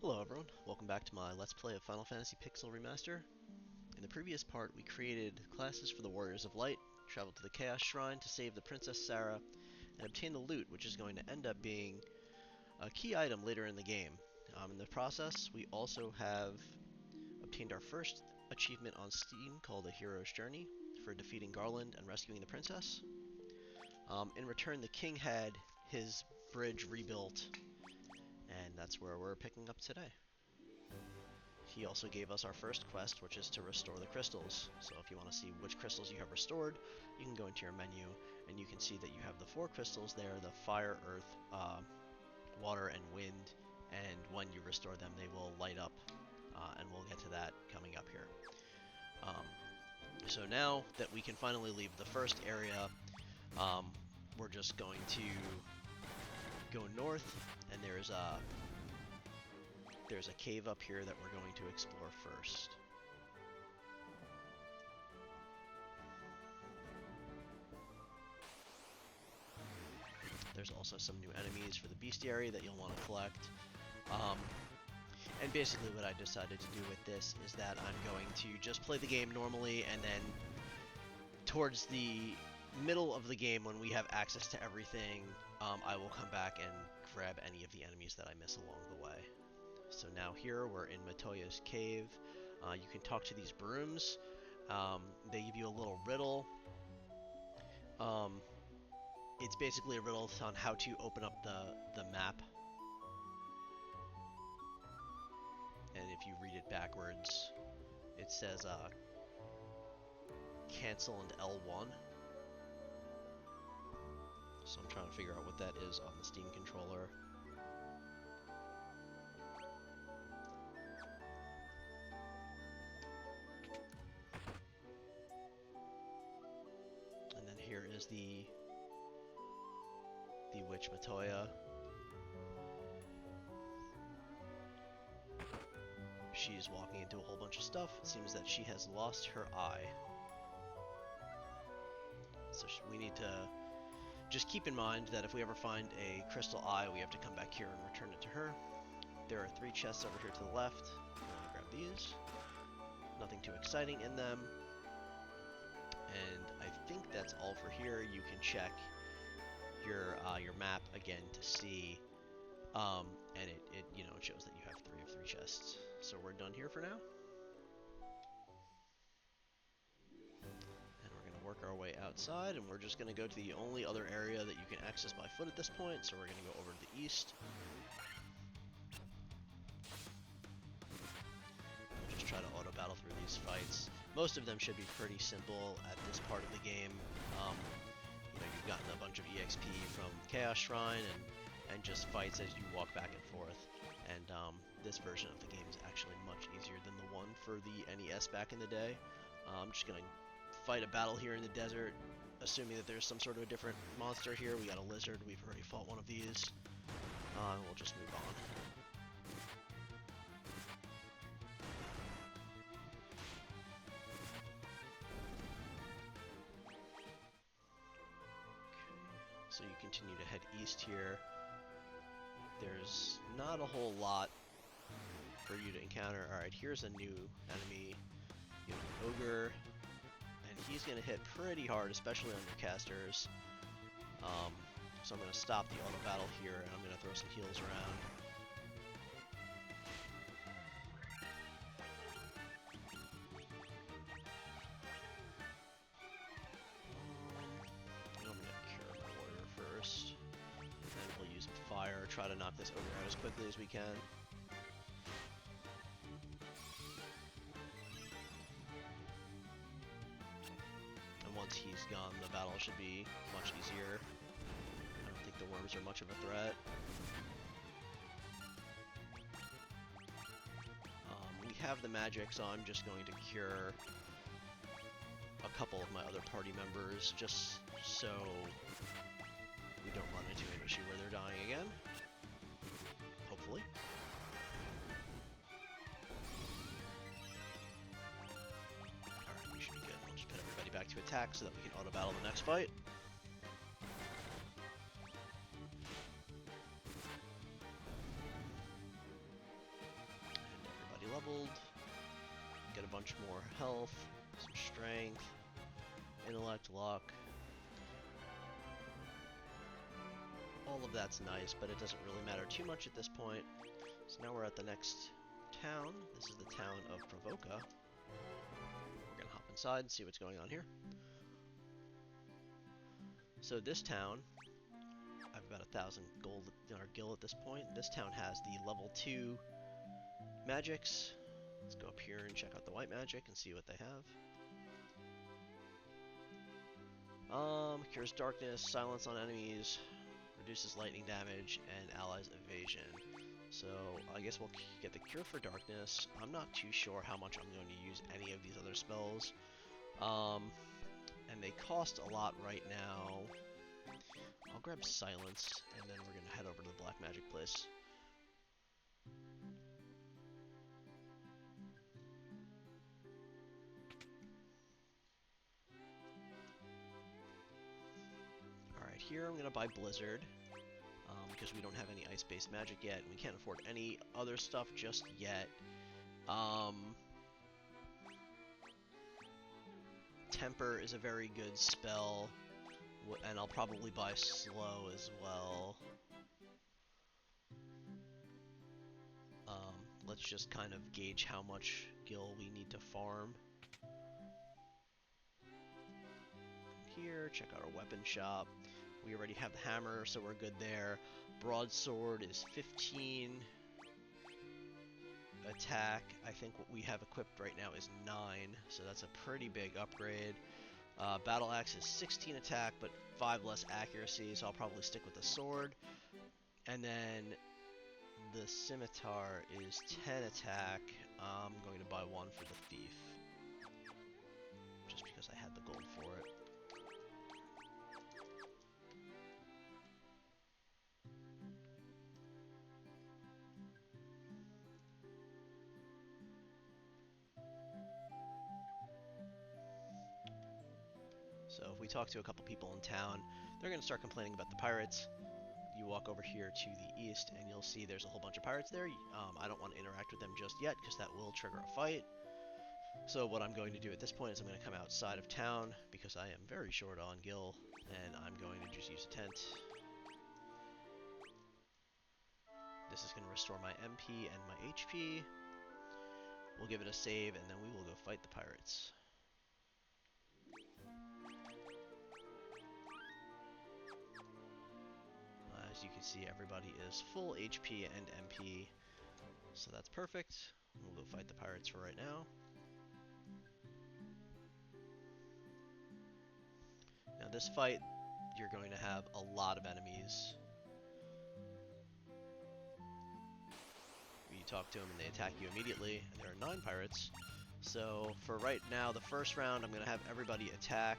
Hello everyone, welcome back to my Let's Play of Final Fantasy Pixel Remaster. In the previous part, we created classes for the Warriors of Light, traveled to the Chaos Shrine to save the Princess Sarah, and obtain the loot, which is going to end up being a key item later in the game. In the process, we also have obtained our first achievement on Steam called A Hero's Journey for defeating Garland and rescuing the princess. In return, the king had his bridge rebuilt, and that's where we're picking up today. He also gave us our first quest, which is to restore the crystals. So if you want to see which crystals you have restored, you can go into your menu, and you can see that you have the 4 crystals there, the fire, earth, water, and wind, and when you restore them, they will light up, and we'll get to that coming up here. So now that we can finally leave the first area, we're just going to go north, and there's a cave up here that we're going to explore first. There's also some new enemies for the bestiary that you'll want to collect. And basically what I decided to do with this is that I'm going to just play the game normally, and then towards the middle of the game when we have access to everything, I will come back and grab any of the enemies that I miss along the way. So now here we're in Matoya's cave. You can talk to these brooms. They give you a little riddle. It's basically a riddle on how to open up the map. And if you read it backwards, it says cancel and L1. So I'm trying to figure out what that is on the Steam controller. And then here is the witch Matoya. She's walking into a whole bunch of stuff. It seems that she has lost her eye. So we need to just keep in mind that if we ever find a crystal eye, we have to come back here and return it to her. There are 3 chests over here to the left. I'm going to grab these. Nothing too exciting in them. And I think that's all for here. You can check your map again to see, and it shows that you have 3 of 3 chests. So we're done here for now, and we're gonna work our way outside, and we're just gonna go to the only other area that you can access by foot at this point. So we're gonna go over to the east. We'll just try to auto battle through these fights. Most of them should be pretty simple at this part of the game. You've gotten a bunch of EXP from Chaos Shrine and just fights as you walk back and forth. And this version of the game is actually much easier than the one for the NES back in the day. I'm just going to fight a battle here in the desert, assuming that there's some sort of a different monster here. We got a lizard. We've already fought one of these. We'll just move on. So you continue to head east here. There's not a whole lot for you to encounter. Alright, here's a new enemy. You have an ogre, and he's going to hit pretty hard, especially on your casters. So I'm going to stop the auto battle here, and I'm going to throw some heals around. And we'll use fire, try to knock this ogre out as quickly as we can. And once he's gone, the battle should be much easier. I don't think the worms are much of a threat. We have the magic, so I'm just going to cure a couple of my other party members, just so we don't run into an issue where they're dying again. Hopefully. Alright, we should be good. We'll just put everybody back to attack so that we can auto-battle the next fight. leveled. Get a bunch more health, some strength, intellect, luck. All of that's nice, but it doesn't really matter too much at this point. So now we're at the next town. This is the town of Pravoka. We're gonna hop inside and see what's going on here. So this town, I've about 1,000 gold in our guild at this point. This town has the level 2 magics. Let's go up here and check out the white magic and see what they have. Cures darkness, silence on enemies, reduces lightning damage, and allies evasion. So I guess we'll get the cure for darkness. I'm not too sure how much I'm going to use any of these other spells. And they cost a lot right now. I'll grab silence, and then we're going to head over to the black magic place. Alright, here I'm going to buy Blizzard, because we don't have any ice-based magic yet, and we can't afford any other stuff just yet. Temper is a very good spell, and I'll probably buy Slow as well. Let's just kind of gauge how much gil we need to farm. Here, check out our weapon shop. We already have the hammer, so we're good there. Broadsword is 15 attack. I think what we have equipped right now is 9, so that's a pretty big upgrade. Battle axe is 16 attack, but 5 less accuracy, so I'll probably stick with the sword. And then the scimitar is 10 attack. I'm going to buy 1 for the thief, just because I had the gold for it. So if we talk to a couple people in town, they're going to start complaining about the pirates. You walk over here to the east, and you'll see there's a whole bunch of pirates there. I don't want to interact with them just yet, because that will trigger a fight. So what I'm going to do at this point is I'm going to come outside of town, because I am very short on gil, and I'm going to just use a tent. This is going to restore my MP and my HP. We'll give it a save, and then we will go fight the pirates. As you can see, everybody is full HP and MP, so that's perfect. We'll go fight the pirates for right now. Now this fight, you're going to have a lot of enemies. You talk to them and they attack you immediately, and there are 9 pirates. So for right now, the first round, I'm going to have everybody attack,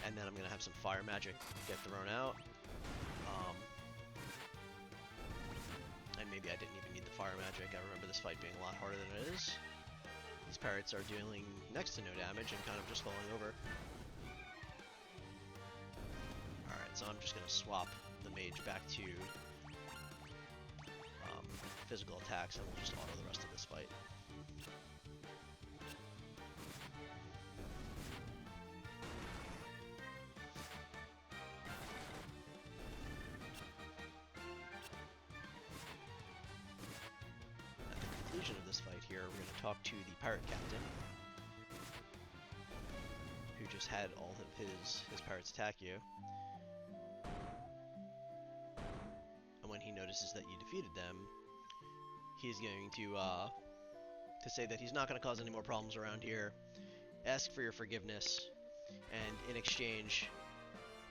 and then I'm going to have some fire magic get thrown out. And maybe I didn't even need the fire magic. I remember this fight being a lot harder than it is. These pirates are dealing next to no damage and kind of just falling over. Alright, so I'm just going to swap the mage back to physical attacks, and we'll just auto the rest of this fight. At the conclusion of this fight here, we're going to talk to the pirate captain, who just had all of his pirates attack you. And when he notices that you defeated them, he's going to say that he's not going to cause any more problems around here, ask for your forgiveness, and in exchange,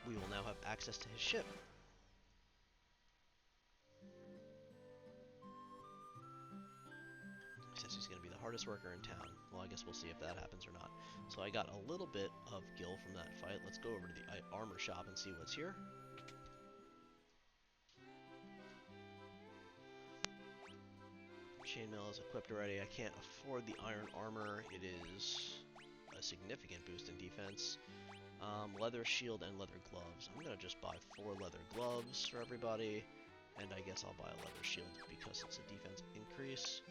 we will now have access to his ship. He says he's going to be the hardest worker in town. Well, I guess we'll see if that happens or not. So I got a little bit of gil from that fight. Let's go over to the armor shop and see what's here. Chainmail is equipped already. I can't afford the iron armor. It is a significant boost in defense. Leather shield and leather gloves. I'm going to just buy 4 leather gloves for everybody. And I guess I'll buy a leather shield because it's a defense increase.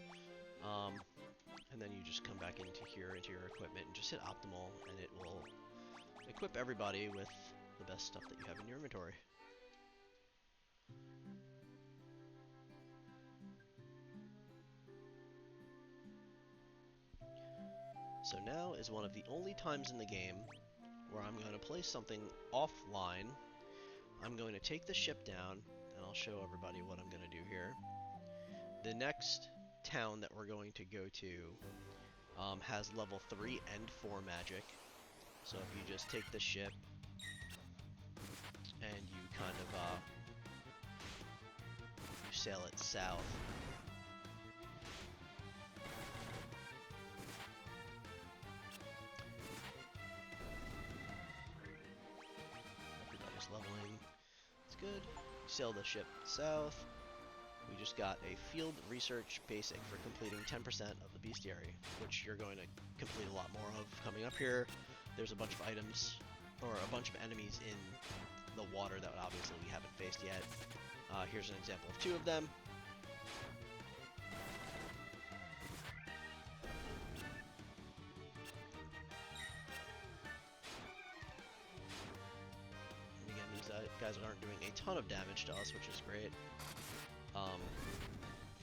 And then you just come back into here, into your equipment, and just hit optimal, and it will equip everybody with the best stuff that you have in your inventory. So now is one of the only times in the game where I'm going to place something offline. I'm going to take the ship down, and I'll show everybody what I'm going to do here. The next town that we're going to go to has level 3 and 4 magic. So if you just take the ship and you kind of you sail it south, everybody's leveling. It's good. You sail the ship south. We just got a field research basic for completing 10% of the bestiary, which you're going to complete a lot more of coming up here. There's a bunch of items, or a bunch of enemies in the water that obviously we haven't faced yet. Here's an example of 2 of them. And again, these guys aren't doing a ton of damage to us, which is great.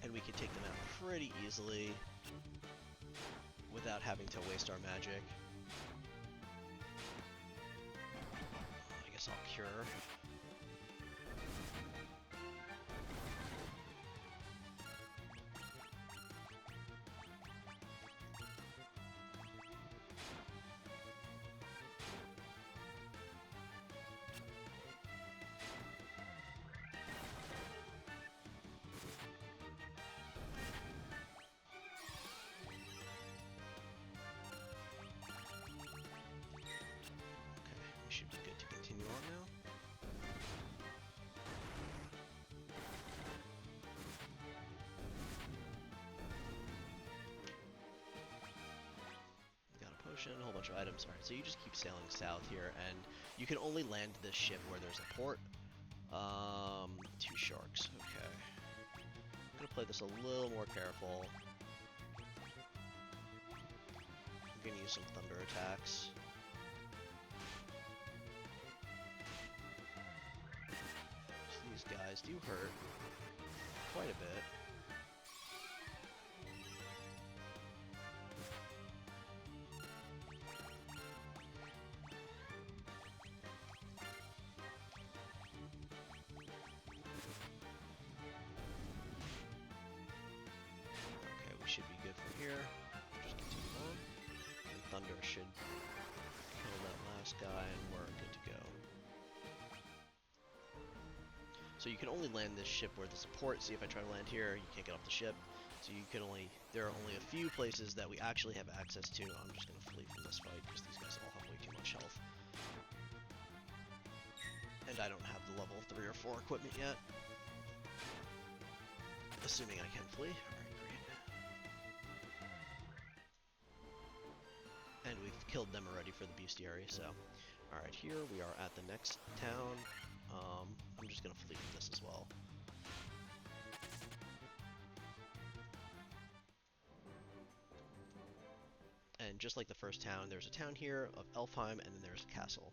And we can take them out pretty easily without having to waste our magic. I guess I'll cure. Should be good to continue on now. Got a potion, a whole bunch of items. Alright, so you just keep sailing south here, and you can only land this ship where there's a port. 2 sharks, okay. I'm gonna play this a little more careful. I'm gonna use some thunder attacks. These guys do hurt quite a bit. Okay, we should be good from here. Just continue on. And thunder should kill that last guy, and we're good to go. So you can only land this ship where there's a port. See, if I try to land here, you can't get off the ship. So you can only, there are only a few places that we actually have access to. I'm just going to flee from this fight because these guys all have way too much health. And I don't have the level 3 or 4 equipment yet. Assuming I can flee. Alright, great. And we've killed them already for the bestiary, so. Alright, here we are at the next town. I'm just going to flee from this as well. And just like the first town, there's a town here of Elfheim, and then there's a castle.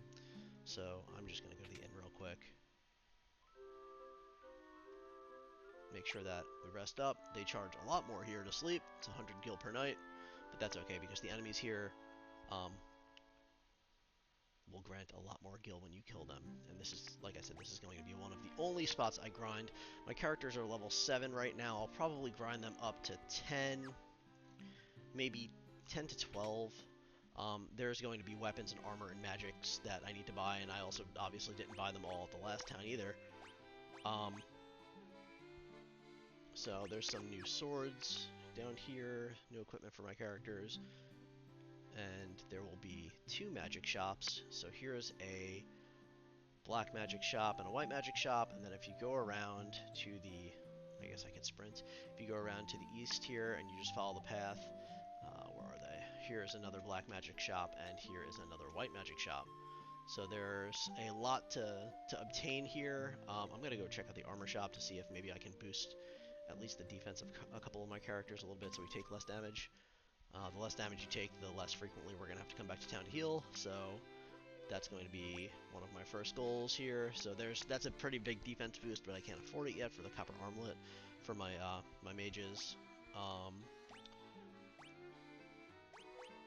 So I'm just going to go to the inn real quick. Make sure that we rest up. They charge a lot more here to sleep. It's 100 gil per night, but that's okay because the enemies here will grant a lot more gil when you kill them. And this is, like I said, this is going to be one of the only spots I grind. My characters are level 7 right now. I'll probably grind them up to 10, maybe 10 to 12. There's going to be weapons and armor and magics that I need to buy, and I also obviously didn't buy them all at the last town either. So there's some new swords down here, new equipment for my characters, and there will be 2 magic shops. So here's a black magic shop and a white magic shop, and then if you go around to the, I guess I can sprint, if you go around to the east here and you just follow the path, where are they? Here's another black magic shop, and here is another white magic shop. So there's a lot to obtain here. I'm going to go check out the armor shop to see if maybe I can boost at least the defense of a couple of my characters a little bit so we take less damage. The less damage you take, the less frequently we're going to have to come back to town to heal, so that's going to be one of my first goals here. So that's a pretty big defense boost, but I can't afford it yet for the copper armlet for my my mages.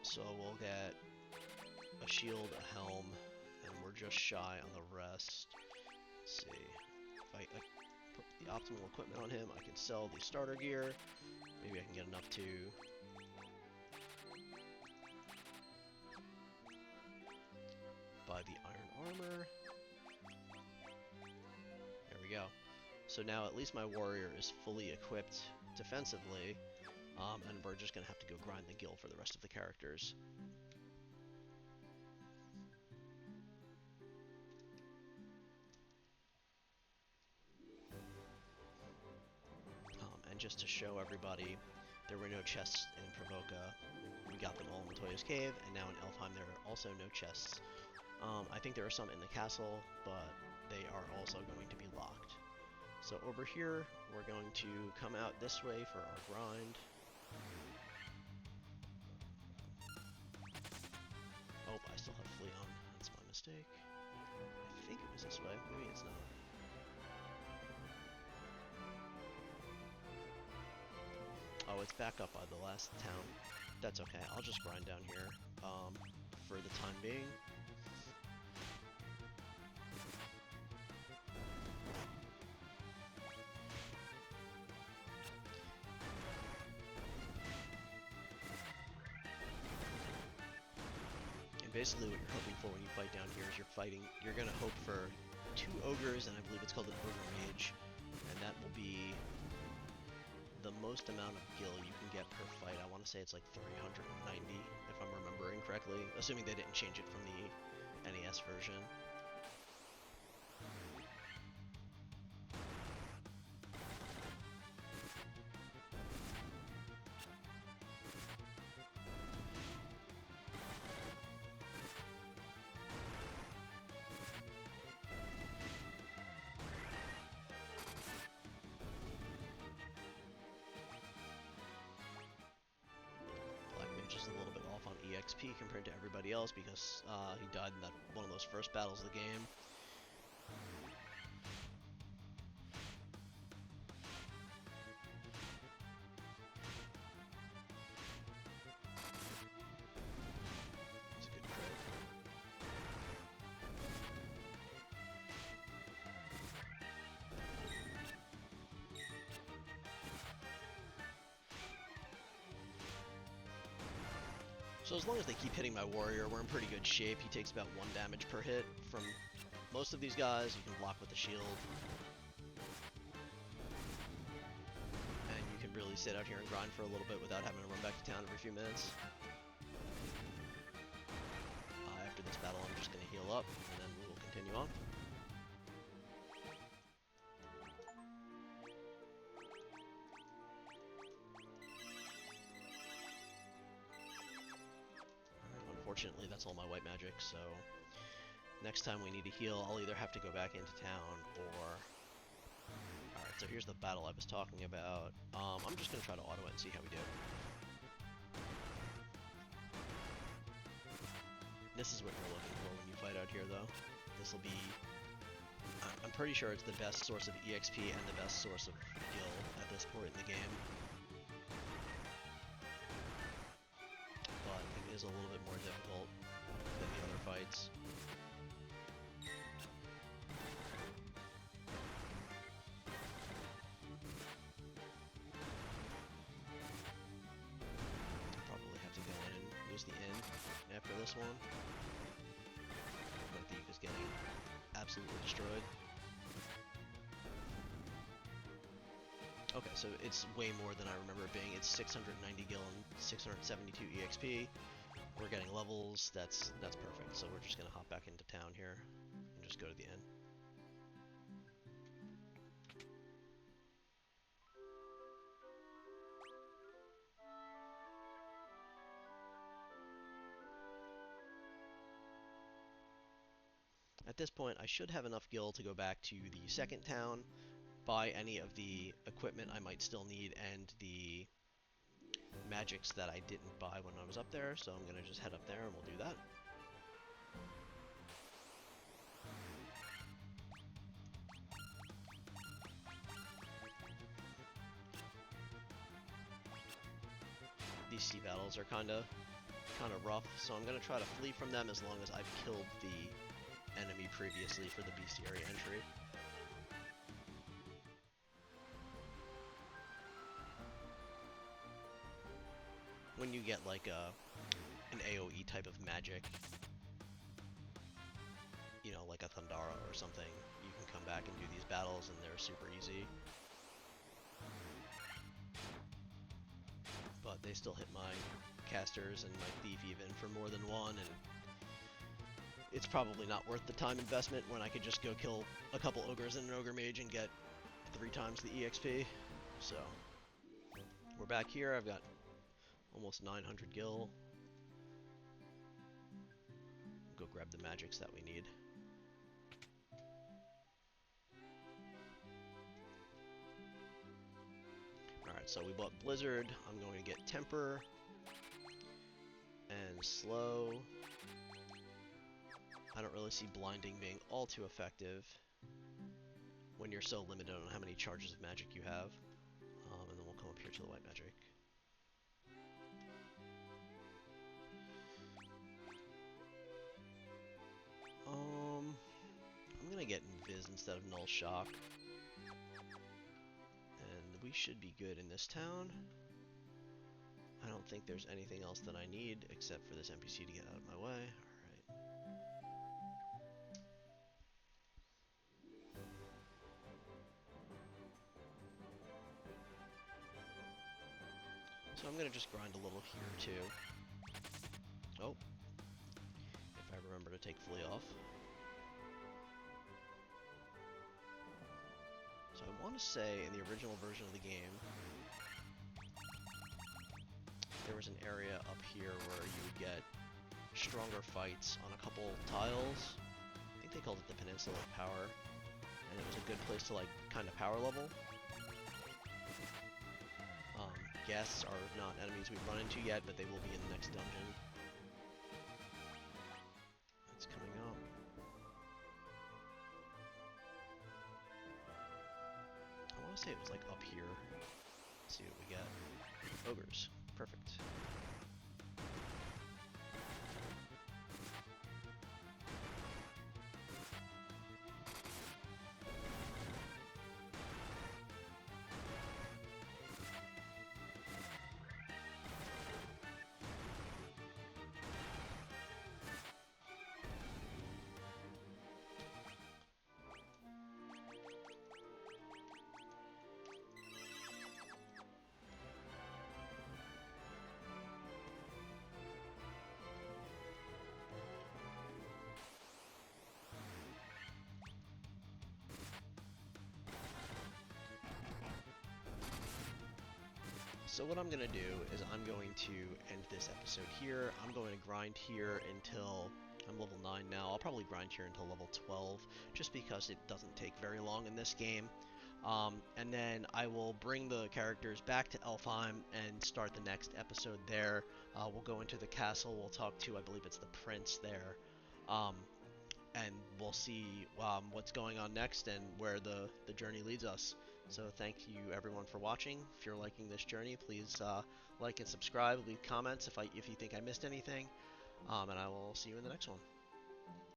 So we'll get a shield, a helm, and we're just shy on the rest. Let's see. If I put the optimal equipment on him, I can sell the starter gear. Maybe I can get enough to buy the iron armor. There we go. So now at least my warrior is fully equipped defensively, and we're just going to have to go grind the guild for the rest of the characters. And just to show everybody, there were no chests in Pravoka. We got them all in Latoya's Cave, and now in Elfheim there are also no chests. I think there are some in the castle, but they are also going to be locked. So over here, we're going to come out this way for our grind. Oh, I still have Flea on. That's my mistake. I think it was this way. Maybe it's not. Oh, it's back up by the last town. That's okay. I'll just grind down here for the time being. And basically what you're hoping for when you fight down here is you're going to hope for 2 ogres, and I believe it's called an ogre mage, and that will be the most amount of gil you can get per fight. I want to say it's like 390, if I'm remembering correctly, assuming they didn't change it from the NES version. Just a little bit off on EXP compared to everybody else because he died in one of those first battles of the game. It's a good crit. So as long as they keep hitting my warrior, we're in pretty good shape. He takes about 1 damage per hit from most of these guys. You can block with the shield. And you can really sit out here and grind for a little bit without having to run back to town every few minutes. After this battle, I'm just going to heal up, and then we will continue on. Unfortunately, that's all my white magic, so next time we need to heal, I'll either have to go back into town or... Alright, so here's the battle I was talking about. I'm just going to try to auto it and see how we do. This is what you're looking for when you fight out here, though. This will be... I'm pretty sure it's the best source of EXP and the best source of gil at this point in the game. But it is a little bit more difficult than the other fights. Probably have to go in and use the inn after this one. My thief is getting absolutely destroyed. Okay, so it's way more than I remember it being. It's 690 gil and 672 EXP. We're getting levels. That's perfect. So we're just gonna hop back into town here and just go to the inn. At this point, I should have enough gil to go back to the second town, buy any of the equipment I might still need and the magics that I didn't buy when I was up there, so I'm gonna just head up there and we'll do that. These sea battles are kind of rough, so I'm gonna try to flee from them as long as I've killed the enemy previously for the bestiary entry. When you get like an AoE type of magic, you know, like a Thundara or something, you can come back and do these battles and they're super easy. But they still hit my casters and my thief even for more than one, and it's probably not worth the time investment when I could just go kill a couple ogres and an ogre mage and get 3 times the EXP. So we're back here. I've got almost 900 gil. Go grab the magics that we need. Alright, so we bought Blizzard. I'm going to get Temper and Slow. I don't really see Blinding being all too effective when you're so limited on how many charges of magic you have. And then we'll come up here to the white magic. I'm gonna get Invis instead of Null Shock. And we should be good in this town. I don't think there's anything else that I need except for this NPC to get out of my way. Alright. So I'm gonna just grind a little here too. Oh. If I remember to take Flea off. So I want to say in the original version of the game, there was an area up here where you would get stronger fights on a couple tiles. I think they called it the Peninsula of Power, and it was a good place to like kind of power level. Guests are not enemies we've run into yet, but they will be in the next dungeon. It's coming up. I want to say it was like up here. Let's see what we get. Ogres. Perfect. So what I'm going to do is I'm going to end this episode here. I'm going to grind here until I'm level 9 now. I'll probably grind here until level 12, just because it doesn't take very long in this game. And then I will bring the characters back to Elfheim and start the next episode there. We'll go into the castle. We'll talk to, I believe it's the prince there. And we'll see what's going on next and where the journey leads us. So thank you everyone for watching. If you're liking this journey, please like and subscribe, leave comments if you think I missed anything, and I will see you in the next one.